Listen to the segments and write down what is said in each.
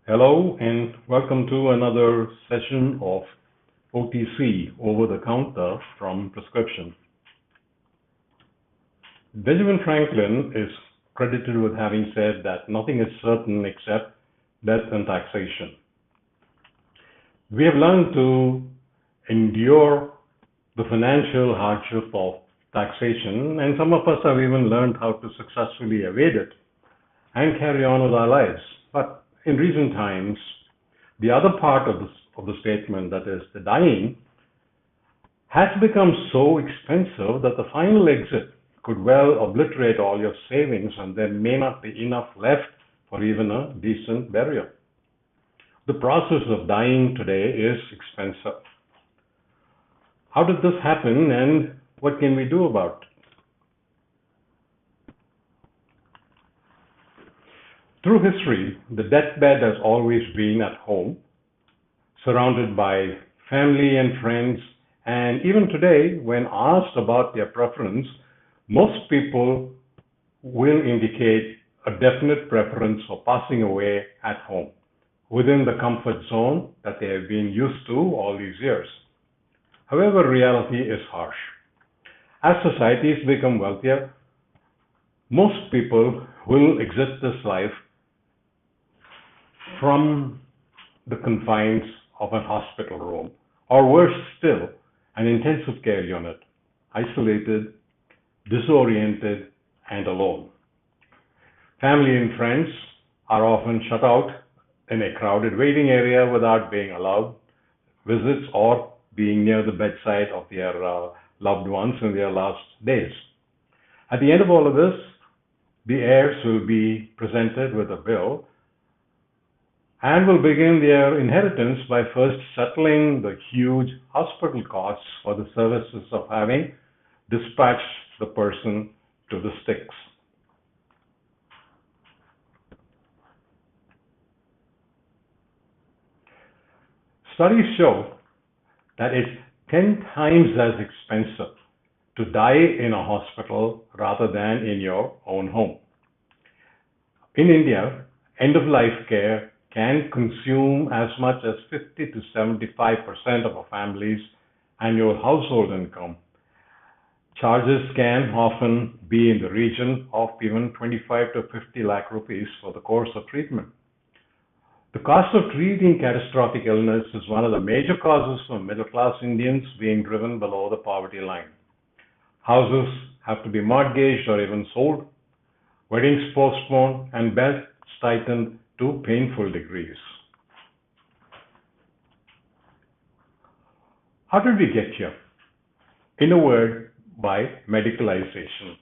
Hello and welcome to another session of OTC, over the counter from prescription. Benjamin Franklin is credited with having said that nothing is certain except death and taxation. We have learned to endure the financial hardship of taxation, and some of us have even learned how to successfully evade it and carry on with our lives. But in recent times, the other part of the statement, that is, the dying, has become so expensive that the final exit could well obliterate all your savings and there may not be enough left for even a decent burial. The process of dying today is expensive. How did this happen and what can we do about it? Through history, the deathbed has always been at home, surrounded by family and friends, and even today, when asked about their preference, most people will indicate a definite preference for passing away at home, within the comfort zone that they have been used to all these years. However, reality is harsh. As societies become wealthier, most people will exit this life from the confines of a hospital room, or worse still, an intensive care unit, isolated, disoriented, and alone. Family and friends are often shut out in a crowded waiting area without being allowed visits or being near the bedside of their loved ones in their last days. At the end of all of this, the heirs will be presented with a bill and will begin their inheritance by first settling the huge hospital costs for the services of having dispatched the person to the sticks. Studies show that it's 10 times as expensive to die in a hospital rather than in your own home. In India, end of life care can consume as much as 50 to 75% of a family's annual household income. Charges can often be in the region of even 25 to 50 lakh rupees for the course of treatment. The cost of treating catastrophic illness is one of the major causes for middle class Indians being driven below the poverty line. Houses have to be mortgaged or even sold, weddings postponed, and bills tightened to painful degrees. How did we get here? In a word, by medicalization.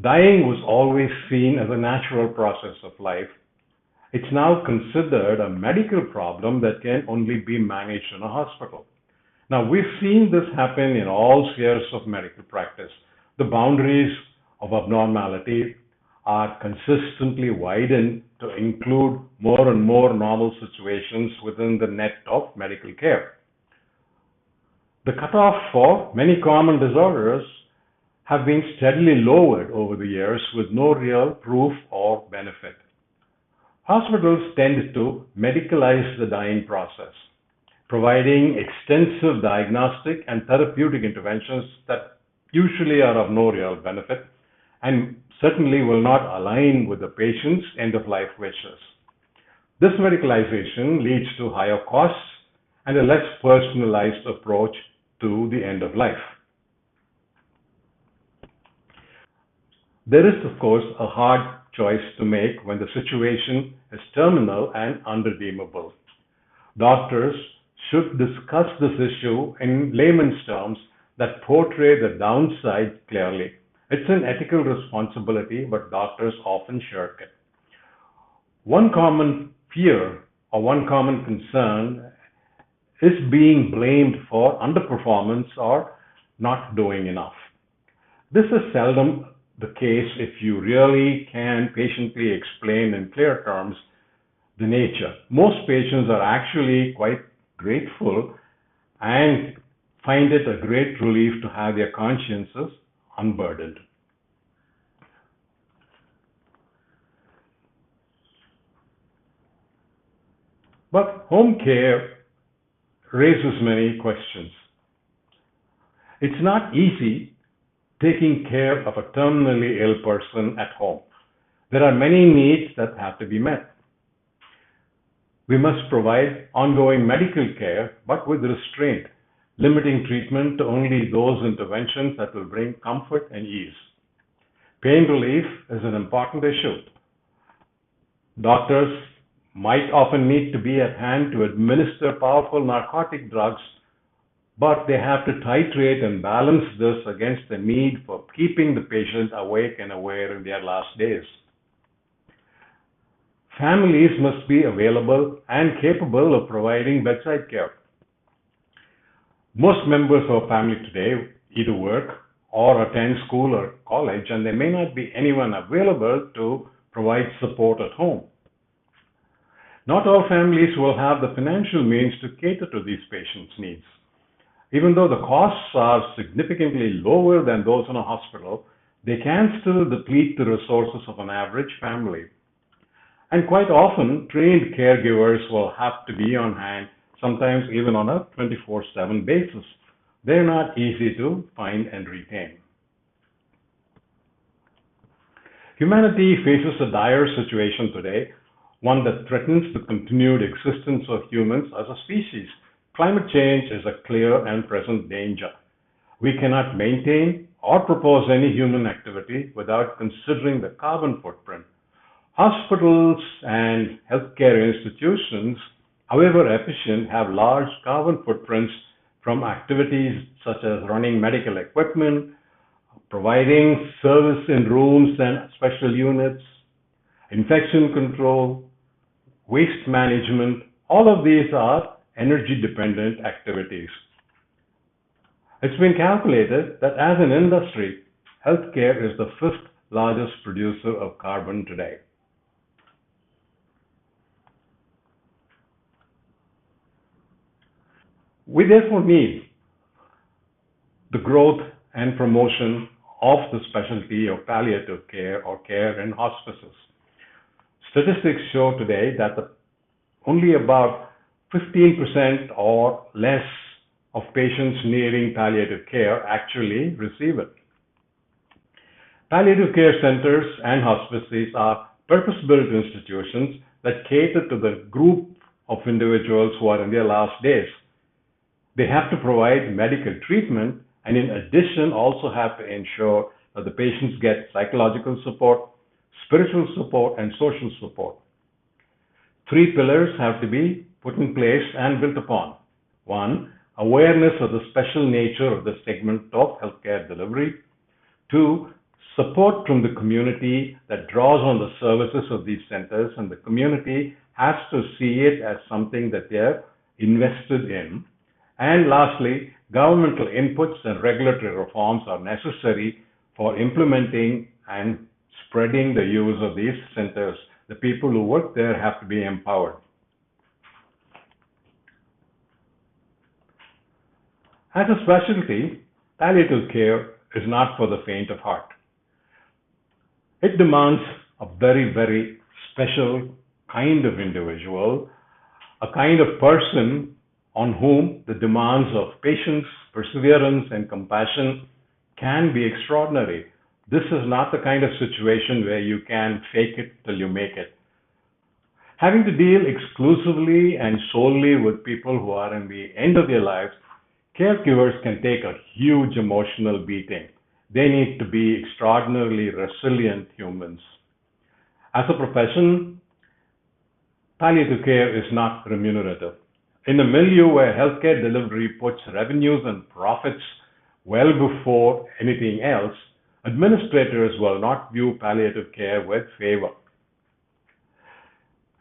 Dying was always seen as a natural process of life. It's now considered a medical problem that can only be managed in a hospital. Now, we've seen this happen in all spheres of medical practice. The boundaries of abnormality are consistently widened to include more and more normal situations within the net of medical care. The cutoff for many common disorders have been steadily lowered over the years with no real proof or benefit. Hospitals tend to medicalize the dying process, providing extensive diagnostic and therapeutic interventions that usually are of no real benefit and certainly will not align with the patient's end of life wishes. This medicalization leads to higher costs and a less personalized approach to the end of life. There is, of course, a hard choice to make when the situation is terminal and unredeemable. Doctors should discuss this issue in layman's terms that portray the downside clearly. It's an ethical responsibility, but doctors often shirk it. One common fear or one common concern is being blamed for underperformance or not doing enough. This is seldom the case if you really can patiently explain in clear terms the nature. Most patients are actually quite grateful and find it a great relief to have their consciences unburdened. But home care raises many questions. It's not easy taking care of a terminally ill person at home. There are many needs that have to be met. We must provide ongoing medical care, but with restraint, limiting treatment to only those interventions that will bring comfort and ease. Pain relief is an important issue. Doctors might often need to be at hand to administer powerful narcotic drugs, but they have to titrate and balance this against the need for keeping the patient awake and aware in their last days. Families must be available and capable of providing bedside care. Most members of a family today either work or attend school or college, and there may not be anyone available to provide support at home. Not all families will have the financial means to cater to these patients' needs. Even though the costs are significantly lower than those in a hospital, they can still deplete the resources of an average family. And quite often, trained caregivers will have to be on hand, sometimes even on a 24/7 basis. They're not easy to find and retain. Humanity faces a dire situation today, one that threatens the continued existence of humans as a species. Climate change is a clear and present danger. We cannot maintain or propose any human activity without considering the carbon footprint. Hospitals and healthcare institutions, however efficient, have large carbon footprints from activities such as running medical equipment, providing service in rooms and special units, infection control, waste management. All of these are energy dependent activities. It's been calculated that as an industry, healthcare is the fifth largest producer of carbon today. We therefore need the growth and promotion of the specialty of palliative care or care in hospices. Statistics show today that only about 15% or less of patients needing palliative care actually receive it. Palliative care centers and hospices are purpose-built institutions that cater to the group of individuals who are in their last days. They have to provide medical treatment and in addition also have to ensure that the patients get psychological support, spiritual support, and social support. Three pillars have to be put in place and built upon. One, awareness of the special nature of the segment of healthcare delivery. Two, support from the community that draws on the services of these centers, and the community has to see it as something that they're invested in. And lastly, governmental inputs and regulatory reforms are necessary for implementing and spreading the use of these centers. The people who work there have to be empowered. As a specialty, palliative care is not for the faint of heart. It demands a very, very special kind of individual, a kind of person on whom the demands of patience, perseverance, and compassion can be extraordinary. This is not the kind of situation where you can fake it till you make it. Having to deal exclusively and solely with people who are in the end of their lives, caregivers can take a huge emotional beating. They need to be extraordinarily resilient humans. As a profession, palliative care is not remunerative. In a milieu where healthcare delivery puts revenues and profits well before anything else, administrators will not view palliative care with favor.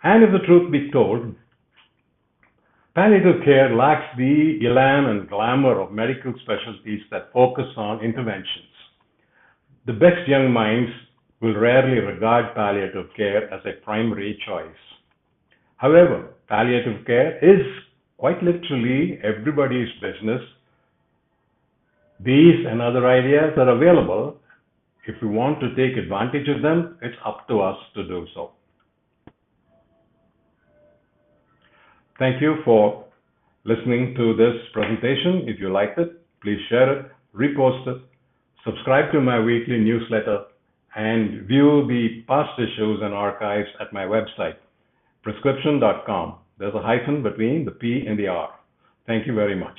And if the truth be told, palliative care lacks the elan and glamour of medical specialties that focus on interventions. The best young minds will rarely regard palliative care as a primary choice. However, palliative care is quite literally everybody's business. These and other ideas are available. If we want to take advantage of them, it's up to us to do so. Thank you for listening to this presentation. If you liked it, please share it, repost it, subscribe to my weekly newsletter, and view the past issues and archives at my website, prescription.com. There's a hyphen between the P and the R. Thank you very much.